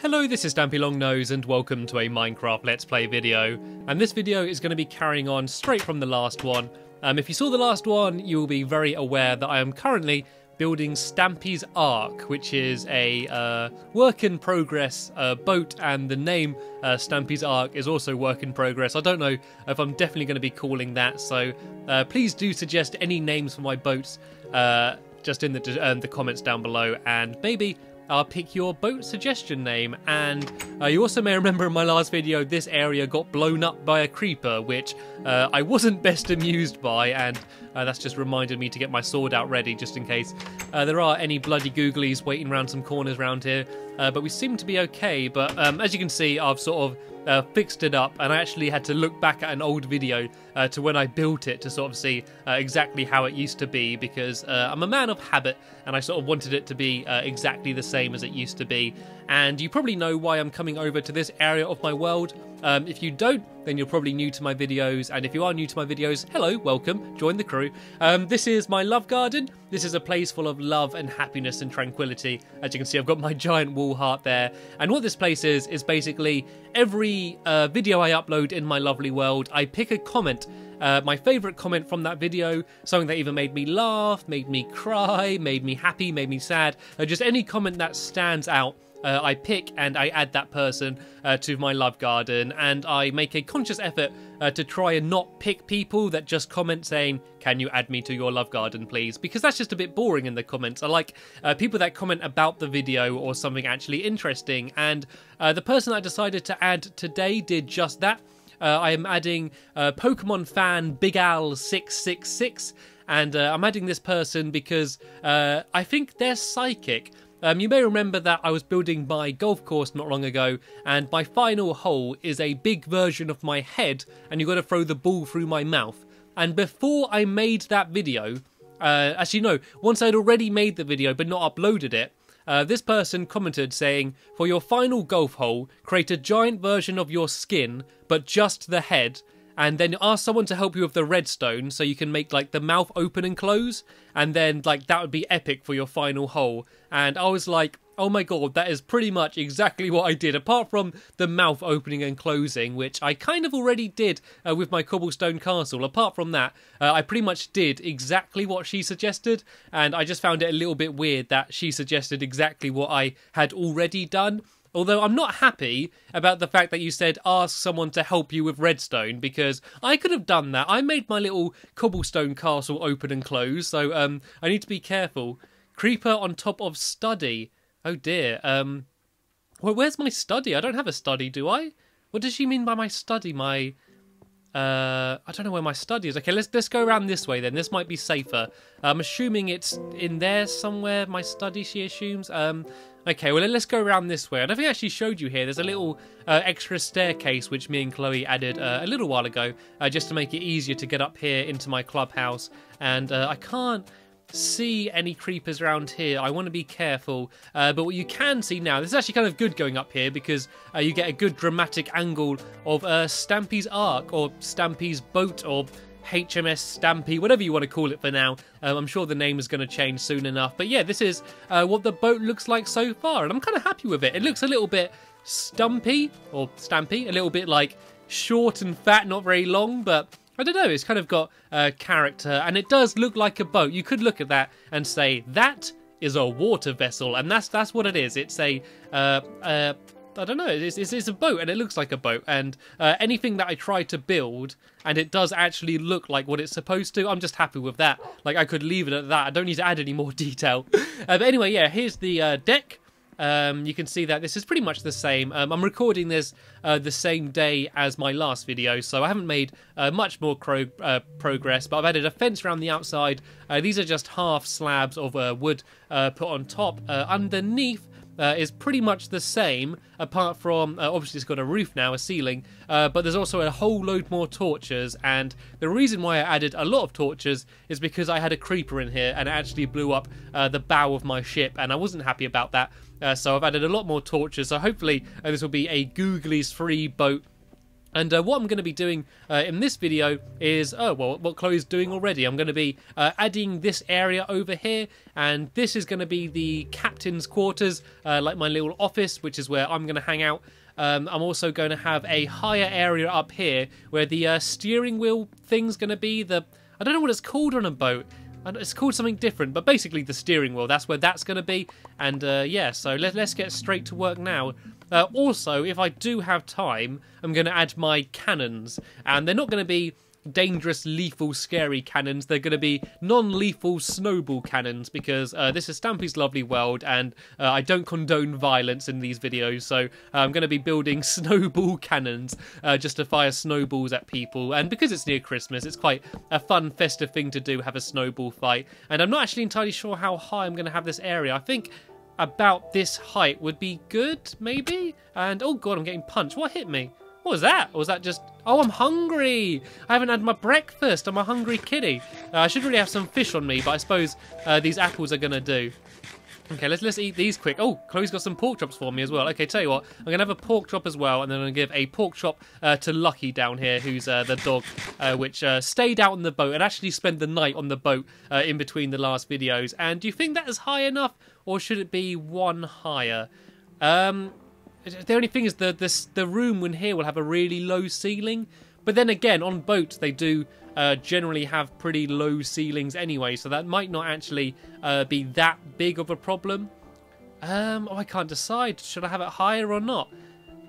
Hello, this is stampylongnose and welcome to a Minecraft Let's Play video. And this video is going to be carrying on straight from the last one. If you saw the last one, you will be very aware that I am currently building Stampy's Ark, which is a work in progress boat, and the name Stampy's Ark is also work in progress. I don't know if I'm definitely going to be calling that, so please do suggest any names for my boats just in the comments down below, and maybe I'll pick your boat suggestion name. And you also may remember in my last video, this area got blown up by a creeper, which I wasn't best amused by, and that's just reminded me to get my sword out ready, just in case there are any bloody googlies waiting around some corners around here. But we seem to be okay, but as you can see, I've sort of fixed it up, and I actually had to look back at an old video to when I built it to sort of see exactly how it used to be, because I'm a man of habit and I sort of wanted it to be exactly the same as it used to be. And you probably know why I'm coming over to this area of my world. If you don't, then you're probably new to my videos, and if you are new to my videos, hello, welcome, join the crew. This is my love garden. This is a place full of love and happiness and tranquility. As you can see, I've got my giant wool heart there, and what this place is basically every video I upload in my lovely world, I pick a comment, my favourite comment from that video, something that either made me laugh, made me cry, made me happy, made me sad, just any comment that stands out. I pick and I add that person to my love garden, and I make a conscious effort to try and not pick people that just comment saying, can you add me to your love garden please, because that's just a bit boring in the comments. I like people that comment about the video or something actually interesting, and the person I decided to add today did just that. I am adding Pokemon fan Big Al 666, and I'm adding this person because I think they're psychic. You may remember that I was building my golf course not long ago, and my final hole is a big version of my head, and you've got to throw the ball through my mouth. And before I made that video, actually no, once I'd already made the video but not uploaded it, this person commented saying, for your final golf hole, create a giant version of your skin, but just the head, and then ask someone to help you with the redstone so you can make like the mouth open and close, and then like that would be epic for your final hole. And I was like, oh my god, that is pretty much exactly what I did, apart from the mouth opening and closing, which I kind of already did with my cobblestone castle. Apart from that, I pretty much did exactly what she suggested, and I just found it a little bit weird that she suggested exactly what I had already done. Although I'm not happy about the fact that you said ask someone to help you with redstone, because I could have done that. I made my little cobblestone castle open and close, so I need to be careful. Creeper on top of study. Oh dear. Well, where's my study? I don't have a study, do I? What does she mean by my study? I don't know where my study is. Okay, let's go around this way then. This might be safer. I'm assuming it's in there somewhere, my study, she assumes. Okay, well, let's go around this way. I don't think I actually showed you here. There's a little extra staircase which me and Chloe added a little while ago, just to make it easier to get up here into my clubhouse. And I can't see any creepers around here. I want to be careful, but what you can see now, this is actually kind of good going up here, because you get a good dramatic angle of Stampy's Ark, or Stampy's boat, or HMS Stampy, whatever you want to call it for now. I'm sure the name is going to change soon enough, but yeah, this is what the boat looks like so far, and I'm kind of happy with it. It looks a little bit stumpy, or stampy, a little bit like short and fat, not very long, but I don't know, it's kind of got character, and it does look like a boat. You could look at that and say, that is a water vessel, and that's what it is. It's a, I don't know, it's a boat, and it looks like a boat, and anything that I try to build, and it does actually look like what it's supposed to, I'm just happy with that. Like, I could leave it at that. I don't need to add any more detail. But anyway, yeah, here's the deck. You can see that this is pretty much the same. I'm recording this the same day as my last video, so I haven't made much more progress, but I've added a fence around the outside. These are just half slabs of wood put on top. Underneath is pretty much the same, apart from, obviously it's got a roof now, a ceiling, but there's also a whole load more torches, and the reason why I added a lot of torches is because I had a creeper in here, and it actually blew up the bow of my ship, and I wasn't happy about that, so I've added a lot more torches, so hopefully this will be a googlies-free boat And what I'm going to be doing in this video is, what Chloe's doing already. I'm going to be adding this area over here, and this is going to be the captain's quarters, like my little office, which is where I'm going to hang out. I'm also going to have a higher area up here where the steering wheel thing's going to be. I don't know what it's called on a boat. It's called something different, but basically the steering wheel, that's where that's going to be. And yeah, so let's get straight to work now. Also, if I do have time, I'm going to add my cannons. And they're not going to be dangerous, lethal, scary cannons. They're going to be non-lethal snowball cannons, because this is Stampy's lovely world, and I don't condone violence in these videos. So I'm going to be building snowball cannons just to fire snowballs at people. And because it's near Christmas, it's quite a fun, festive thing to do, have a snowball fight. And I'm not actually entirely sure how high I'm going to have this area. I think about this height would be good, maybe? And oh god, I'm getting punched. What hit me? What was that? Or was that just... Oh, I'm hungry! I haven't had my breakfast. I'm a hungry kitty. I should really have some fish on me, but I suppose these apples are going to do. Okay, let's eat these quick. Oh, Chloe's got some pork chops for me as well. Okay, tell you what, I'm going to have a pork chop as well, and then I'm going to give a pork chop to Lucky down here, who's the dog, which stayed out on the boat and actually spent the night on the boat in between the last videos. And do you think that is high enough, or should it be one higher? The only thing is the room in here will have a really low ceiling. But then again, on boats, they do generally have pretty low ceilings anyway, so that might not actually be that big of a problem. Oh, I can't decide. Should I have it higher or not?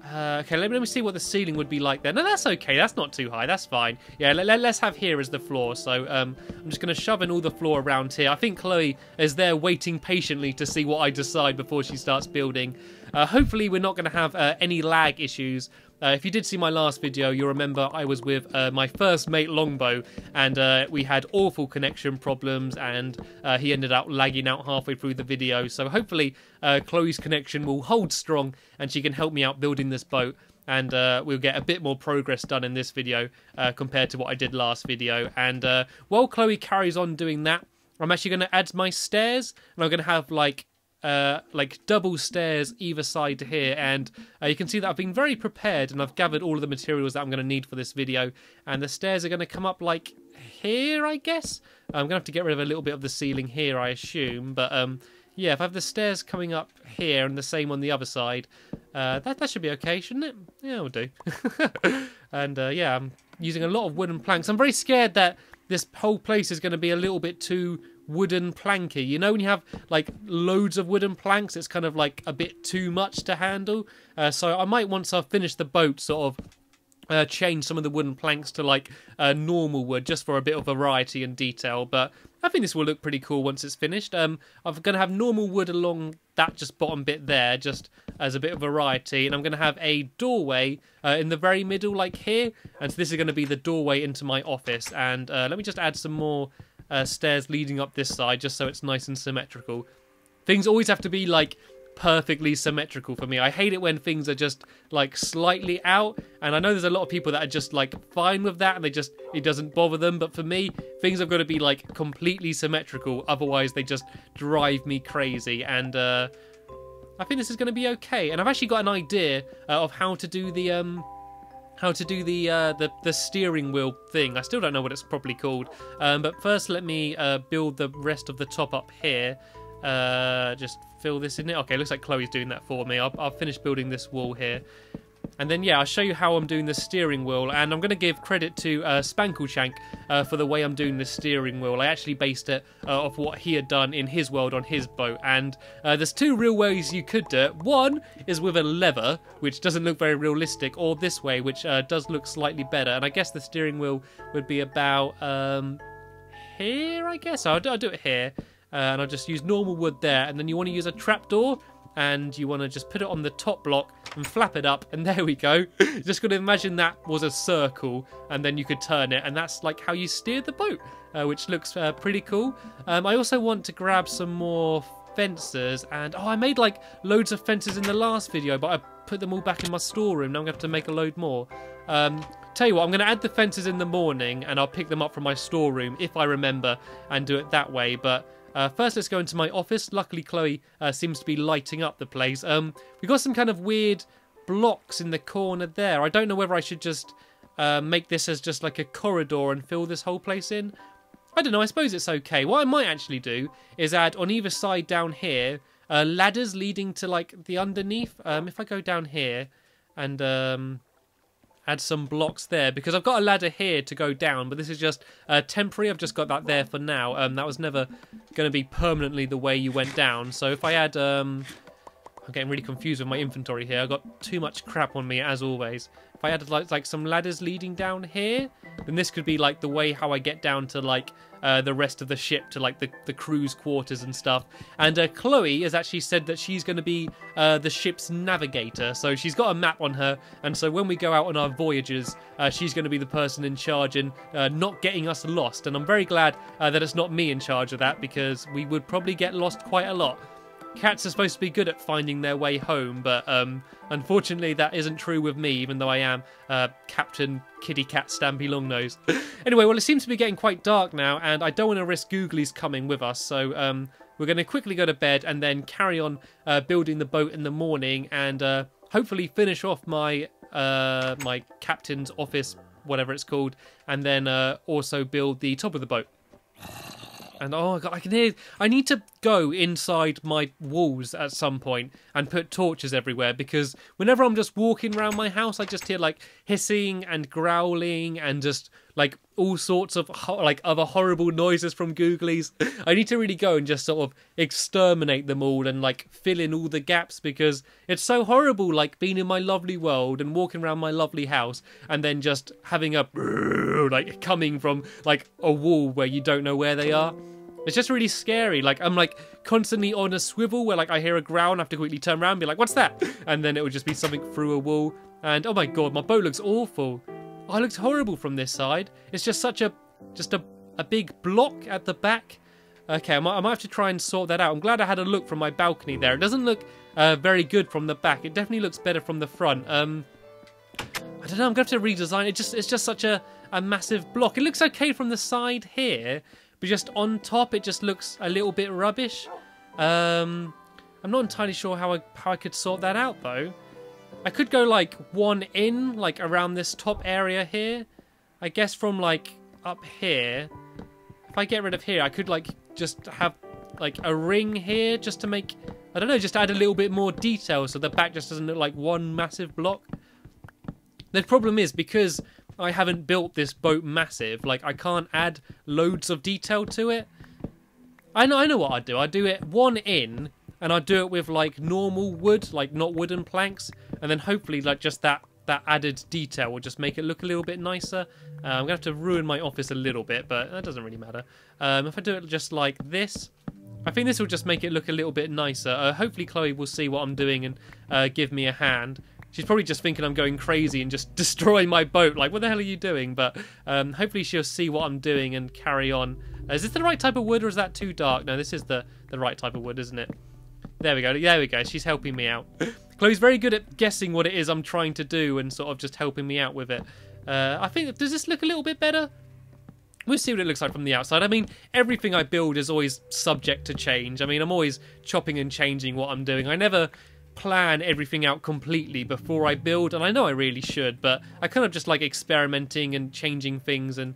Okay, let me see what the ceiling would be like there. No, that's okay. That's not too high. That's fine. Yeah, let's have here as the floor. So I'm just going to shove in all the floor around here. I think Chloe is there waiting patiently to see what I decide before she starts building. Hopefully we're not going to have any lag issues. If you did see my last video, you'll remember I was with my first mate Longbow, and we had awful connection problems, and he ended up lagging out halfway through the video. So hopefully Chloe's connection will hold strong, and she can help me out building this boat, and we'll get a bit more progress done in this video compared to what I did last video. And while Chloe carries on doing that, I'm actually going to add my stairs, and I'm going to have like double stairs either side to here, and you can see that I've been very prepared, and I've gathered all of the materials that I'm going to need for this video, and the stairs are going to come up like here, I guess. I'm going to have to get rid of a little bit of the ceiling here, I assume, but yeah, if I have the stairs coming up here and the same on the other side, that should be okay, shouldn't it? Yeah, it'll do. And yeah, I'm using a lot of wooden planks. I'm very scared that this whole place is going to be a little bit too wooden planky. You know, when you have like loads of wooden planks, it's kind of like a bit too much to handle. So I might, once I've finished the boat, sort of change some of the wooden planks to like normal wood, just for a bit of variety and detail. But I think this will look pretty cool once it's finished. I'm going to have normal wood along that just bottom bit there, just as a bit of variety, and I'm going to have a doorway in the very middle, like here, and so this is going to be the doorway into my office. And let me just add some more stairs leading up this side, just so it's nice and symmetrical. Things always have to be like perfectly symmetrical for me. I hate it when things are just like slightly out, and I know there's a lot of people that are just like fine with that, and it doesn't bother them, but for me, things have got to be like completely symmetrical, otherwise they just drive me crazy. And I think this is going to be okay. And I've actually got an idea of how to do the steering wheel thing. I still don't know what it's properly called, but first let me build the rest of the top up here. Just fill this in it. Okay, looks like Chloe's doing that for me. I'll finish building this wall here, and then yeah, I'll show you how I'm doing the steering wheel. And I'm going to give credit to Spankleshank for the way I'm doing the steering wheel. I actually based it off what he had done in his world on his boat, and there's two real ways you could do it. One is with a lever, which doesn't look very realistic, or this way, which does look slightly better. And I guess the steering wheel would be about here, I guess. I'll do it here. And I'll just use normal wood there, and then you want to use a trapdoor, and you want to just put it on the top block and flap it up, and there we go. Just got to imagine that was a circle, and then you could turn it, and that's like how you steer the boat, which looks pretty cool. I also want to grab some more fences, and I made like loads of fences in the last video, but I put them all back in my storeroom. Now I'm going to have to make a load more. Tell you what, I'm going to add the fences in the morning, and I'll pick them up from my storeroom if I remember, and do it that way. But first, let's go into my office. Luckily, Chloe seems to be lighting up the place. We've got some kind of weird blocks in the corner there. I don't know whether I should just make this as just like a corridor and fill this whole place in. I don't know, I suppose it's okay. What I might actually do is add on either side down here ladders leading to like the underneath. If I go down here and add some blocks there, because I've got a ladder here to go down, but this is just temporary. I've just got that there for now. That was never going to be permanently the way you went down. So if I add... I'm getting really confused with my inventory here. I've got too much crap on me, as always. If I added like some ladders leading down here, then this could be like the way how I get down to like the rest of the ship, to like the crew's quarters and stuff. And Chloe has actually said that she's going to be the ship's navigator. So she's got a map on her, and so when we go out on our voyages, she's going to be the person in charge and not getting us lost. And I'm very glad that it's not me in charge of that, because we would probably get lost quite a lot. Cats are supposed to be good at finding their way home, but unfortunately that isn't true with me, even though I am Captain Kitty Cat Stampy Longnose. Anyway, well, it seems to be getting quite dark now, and I don't want to risk Googlies coming with us, so we're going to quickly go to bed and then carry on building the boat in the morning, and hopefully finish off my my captain's office, whatever it's called, and then also build the top of the boat. And oh god, I can hear... I need to go inside my walls at some point and put torches everywhere, because whenever I'm just walking around my house, I just hear like hissing and growling and just like all sorts of like other horrible noises from Googlies. I need to really go and just sort of exterminate them all and like fill in all the gaps, because it's so horrible like being in my lovely world and walking around my lovely house and then just having a like coming from like a wall where you don't know where they are. It's just really scary. Like, I'm like constantly on a swivel where like I hear a growl and I have to quickly turn around and be like, what's that? And then it would just be something through a wall. And oh my god, my boat looks awful. Oh, it looks horrible from this side. It's just such a big block at the back. Okay, I might have to try and sort that out. I'm glad I had a look from my balcony there. It doesn't look very good from the back. It definitely looks better from the front. I don't know, I'm going to have to redesign it. It's just such a massive block. It looks okay from the side here, but just on top it just looks a little bit rubbish. I'm not entirely sure how I could sort that out though. I could go like one in, like around this top area here. I guess from like up here. If I get rid of here, I could like just have like a ring here just to make, I don't know, just add a little bit more detail so the back just doesn't look like one massive block. The problem is, because I haven't built this boat massive, like I can't add loads of detail to it. I know what I'd do. I'd do it one in, and I'd do it with like normal wood, like not wooden planks, and then hopefully like just that added detail will just make it look a little bit nicer. I'm gonna have to ruin my office a little bit, but that doesn't really matter. If I do it just like this, I think this will just make it look a little bit nicer. Hopefully Chloe will see what I'm doing and give me a hand. She's probably just thinking I'm going crazy and just destroying my boat. Like, what the hell are you doing? But hopefully she'll see what I'm doing and carry on. Is this the right type of wood, or is that too dark? No, this is the right type of wood, isn't it? There we go. There we go. She's helping me out. Chloe's very good at guessing what it is I'm trying to do and sort of just helping me out with it. I think, does this look a little bit better? We'll see what it looks like from the outside. I mean, everything I build is always subject to change. I mean, I'm always chopping and changing what I'm doing. I never plan everything out completely before I build, and I know I really should, but I kind of just like experimenting and changing things and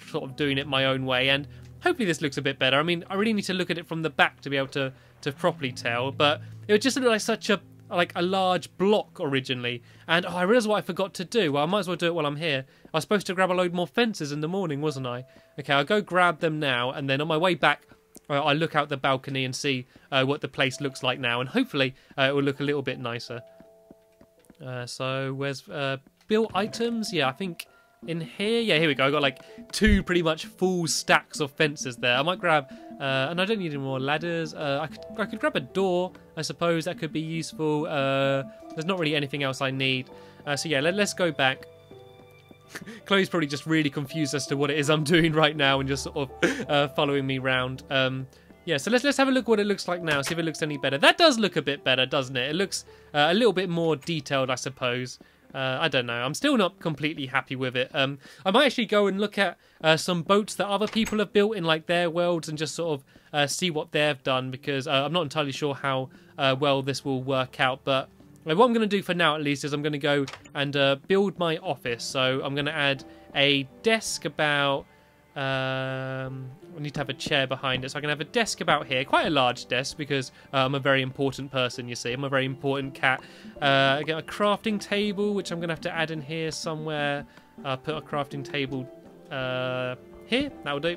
sort of doing it my own way, and hopefully this looks a bit better. I mean, I really need to look at it from the back to be able to properly tell, but it would just look like such a large block originally. And oh, I realised what I forgot to do. Well, I might as well do it while I'm here. I was supposed to grab a load more fences in the morning, wasn't I? Okay, I'll go grab them now, and then on my way back I look out the balcony and see what the place looks like now, and hopefully it will look a little bit nicer. So where's built items? Yeah, I think in here. Yeah, here we go. I got like 2 pretty much full stacks of fences there. I might grab, and I don't need any more ladders. I could grab a door, I suppose. That could be useful. There's not really anything else I need. So yeah, let's go back. Chloe's probably just really confused as to what it is I'm doing right now and just sort of following me round. Yeah, so let's have a look what it looks like now, see if it looks any better. That does look a bit better, doesn't it? It looks a little bit more detailed, I suppose. I don't know. I'm still not completely happy with it. I might actually go and look at some boats that other people have built in like their worlds and just sort of see what they've done, because I'm not entirely sure how well this will work out, but What I'm going to do for now, at least, is I'm going to go and build my office. So I'm going to add a desk about... I need to have a chair behind it. So I can have a desk about here. Quite a large desk because I'm a very important person, you see. I'm a very important cat. I get a crafting table, which I'm going to have to add in here somewhere. Put a crafting table here. That'll do.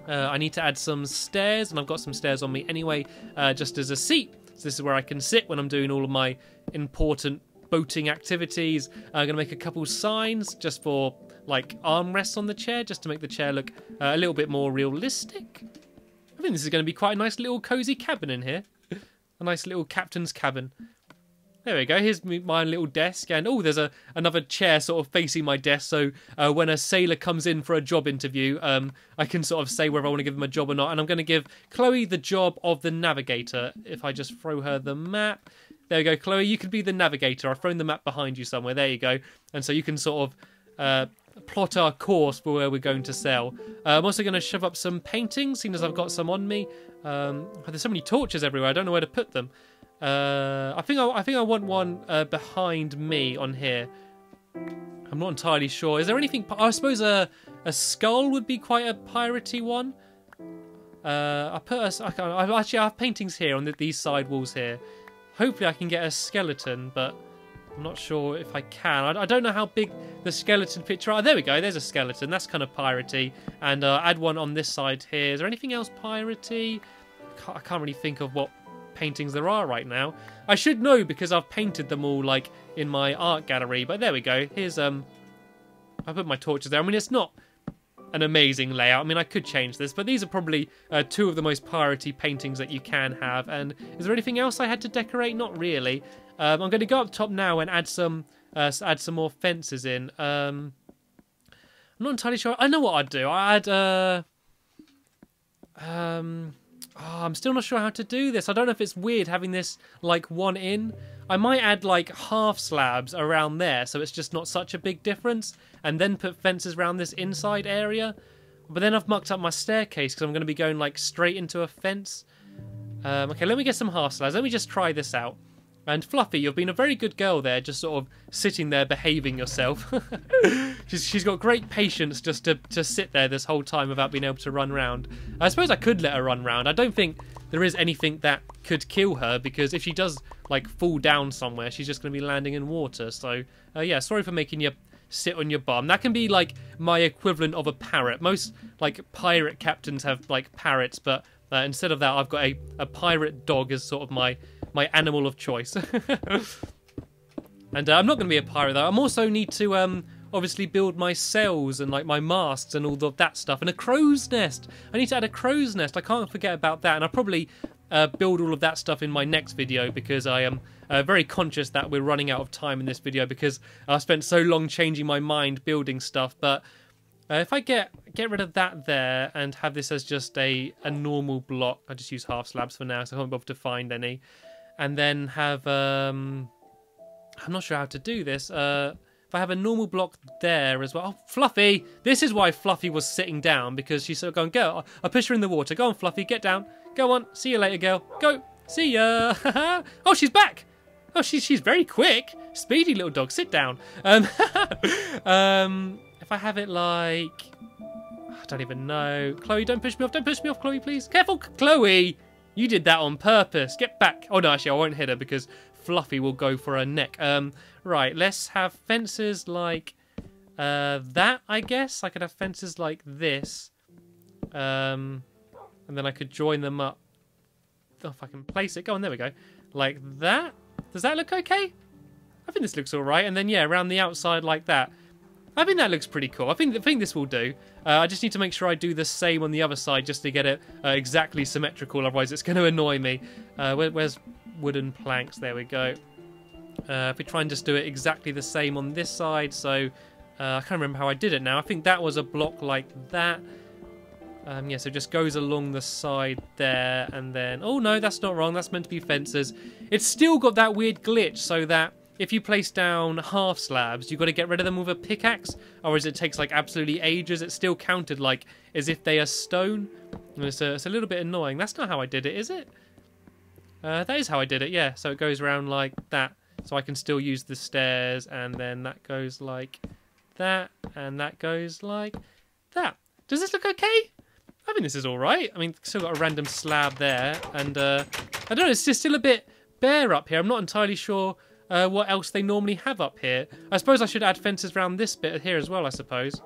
I need to add some stairs, and I've got some stairs on me anyway, just as a seat. So this is where I can sit when I'm doing all of my important boating activities. I'm going to make a couple signs just for like armrests on the chair, just to make the chair look a little bit more realistic. I think this is going to be quite a nice little cozy cabin in here. A nice little captain's cabin. There we go, here's my little desk, and oh, there's another chair sort of facing my desk, so when a sailor comes in for a job interview, I can sort of say whether I want to give him a job or not, and I'm going to give Chloe the job of the navigator. If I just throw her the map, there we go, Chloe, you can be the navigator. I've thrown the map behind you somewhere, there you go, and so you can sort of plot our course for where we're going to sail. I'm also going to shove up some paintings, seeing as I've got some on me. There's so many torches everywhere, I don't know where to put them. I think I want one behind me on here. I'm not entirely sure. Is there anything? I suppose a skull would be quite a piratey one. I have paintings here on these side walls here. Hopefully I can get a skeleton, but I'm not sure if I can. I don't know how big the skeleton picture are. There we go. There's a skeleton. That's kind of piratey. And add one on this side here. Is there anything else piratey? I can't really think of what paintings there are right now. I should know because I've painted them all like in my art gallery, but there we go. Here's I put my torches there. I mean, it's not an amazing layout. I mean, I could change this, but these are probably two of the most piratey paintings that you can have. And is there anything else I had to decorate? Not really. I'm going to go up top now and add some more fences in. I'm not entirely sure. I know what I'd do. I'd I'm still not sure how to do this. I don't know if it's weird having this like one in. I might add like half slabs around there so it's just not such a big difference, and then put fences around this inside area. But then I've mucked up my staircase because I'm going to be going like straight into a fence. Okay, let me get some half slabs. Let me just try this out. And Fluffy, you've been a very good girl there, just sort of sitting there behaving yourself. she's got great patience just to sit there this whole time without being able to run around. I suppose I could let her run around. I don't think there is anything that could kill her, because if she does like fall down somewhere, she's just going to be landing in water. So yeah, sorry for making you sit on your bum. That can be like my equivalent of a parrot. Most like pirate captains have like parrots, but instead of that, I've got a pirate dog as sort of my animal of choice. And I'm not going to be a pirate though. I'm also need to obviously build my sails and like my masts and all of that stuff, and a crow's nest. I need to add a crow's nest. I can't forget about that, and I'll probably build all of that stuff in my next video, because I am very conscious that we're running out of time in this video because I spent so long changing my mind building stuff. But if I get rid of that there and have this as just a normal block, I just use half slabs for now, so I can't bother to find any. And then have, I'm not sure how to do this. If I have a normal block there as well. Oh, Fluffy! This is why Fluffy was sitting down, because she's sort of going, go. I push her in the water. Go on, Fluffy, get down. Go on. See you later, girl. Go. See ya. Oh, she's back. Oh, she's very quick. Speedy little dog. Sit down. If I have it like... I don't even know. Chloe, don't push me off. Don't push me off, Chloe, please. Careful, Chloe! You did that on purpose. Get back. Oh, no, actually, I won't hit her because Fluffy will go for her neck. Right, let's have fences like that, I guess. I could have fences like this. And then I could join them up. Oh, if I can place it. Go on, there we go. Like that. Does that look okay? I think this looks all right. And then, yeah, around the outside like that. I think that looks pretty cool. I think this will do. I just need to make sure I do the same on the other side just to get it exactly symmetrical. Otherwise, it's going to annoy me. Where's wooden planks? There we go. If we try and just do it exactly the same on this side. So I can't remember how I did it now. I think that was a block like that. Yeah, so it just goes along the side there. And then... Oh, no, that's not wrong. That's meant to be fences. It's still got that weird glitch so that... If you place down half slabs, you've got to get rid of them with a pickaxe, or as it takes like absolutely ages, it's still counted like as if they are stone. And it's a little bit annoying. That's not how I did it, is it? That is how I did it, yeah. So it goes around like that. so I can still use the stairs, and then that goes like that, and that goes like that. Does this look okay? I think this is all right. I mean, still got a random slab there, and I don't know, it's just still a bit bare up here. I'm not entirely sure what else they normally have up here. I suppose I should add fences around this bit here as well, I suppose.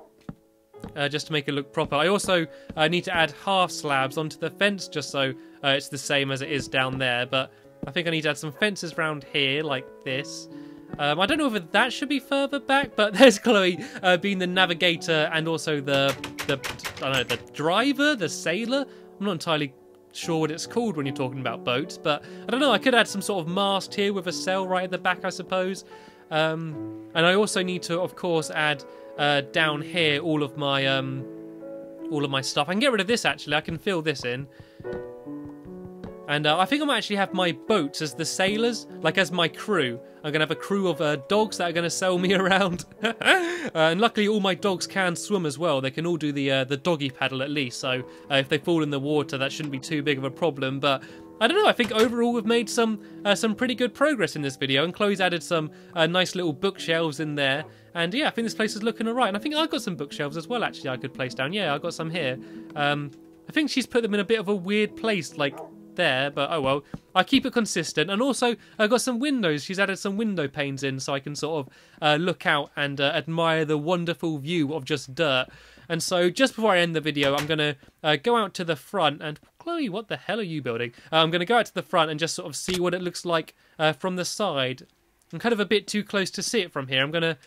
Just to make it look proper. I also need to add half slabs onto the fence just so it's the same as it is down there. But I think I need to add some fences around here like this. I don't know whether that should be further back, but there's Chloe being the navigator and also the I don't know, the driver, the sailor. I'm not entirely sure what it's called when you're talking about boats, but I don't know. I could add some sort of mast here with a sail right at the back, I suppose. And I also need to, of course, add down here all of my stuff. I can get rid of this actually. I can fill this in. And I think I might actually have my boats as the sailors, like as my crew. I'm going to have a crew of dogs that are going to sail me around. And luckily all my dogs can swim as well. They can all do the doggy paddle at least. So if they fall in the water, that shouldn't be too big of a problem. But I don't know, I think overall we've made some pretty good progress in this video. And Chloe's added some nice little bookshelves in there. And yeah, I think this place is looking alright. And I think I've got some bookshelves as well, actually, I could place down. Yeah, I've got some here. I think she's put them in a bit of a weird place, like there, but oh well, I keep it consistent. And also I've got some windows. She's added some window panes in so I can sort of look out and admire the wonderful view of just dirt. And so just before I end the video, I'm going to go out to the front and Chloe, what the hell are you building? I'm going to go out to the front and just sort of see what it looks like from the side. I'm kind of a bit too close to see it from here. I'm going to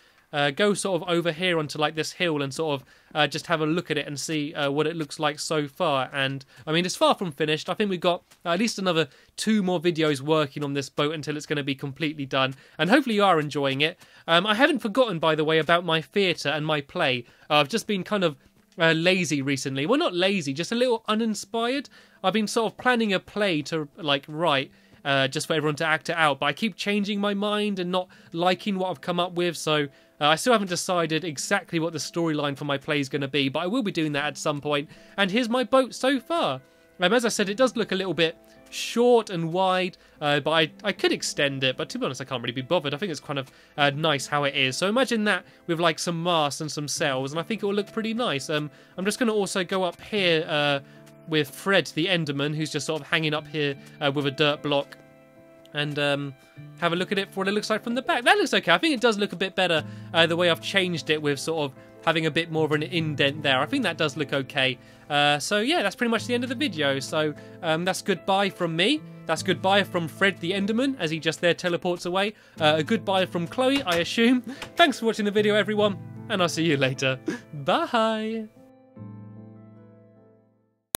go sort of over here onto like this hill and sort of just have a look at it and see what it looks like so far. And I mean, it's far from finished. I think we've got at least another 2 more videos working on this boat until it's going to be completely done. And hopefully you are enjoying it. I haven't forgotten, by the way, about my theatre and my play. I've just been kind of lazy recently. Well, not lazy, just a little uninspired. I've been sort of planning a play to like write just for everyone to act it out, but I keep changing my mind and not liking what I've come up with, so I still haven't decided exactly what the storyline for my play is going to be, but I will be doing that at some point. And here's my boat so far. As I said, it does look a little bit short and wide, but I could extend it, but to be honest I can't really be bothered. I think it's kind of nice how it is. So imagine that with like some masts and some sails, and I think it will look pretty nice. I'm just going to also go up here with Fred the Enderman, who's just sort of hanging up here with a dirt block, and have a look at it for what it looks like from the back. That looks okay. I think it does look a bit better the way I've changed it with sort of having a bit more of an indent there. I think that does look okay. So yeah, that's pretty much the end of the video. So that's goodbye from me. That's goodbye from Fred the Enderman as he just there teleports away. A goodbye from Chloe, I assume. Thanks for watching the video, everyone, and I'll see you later. Bye!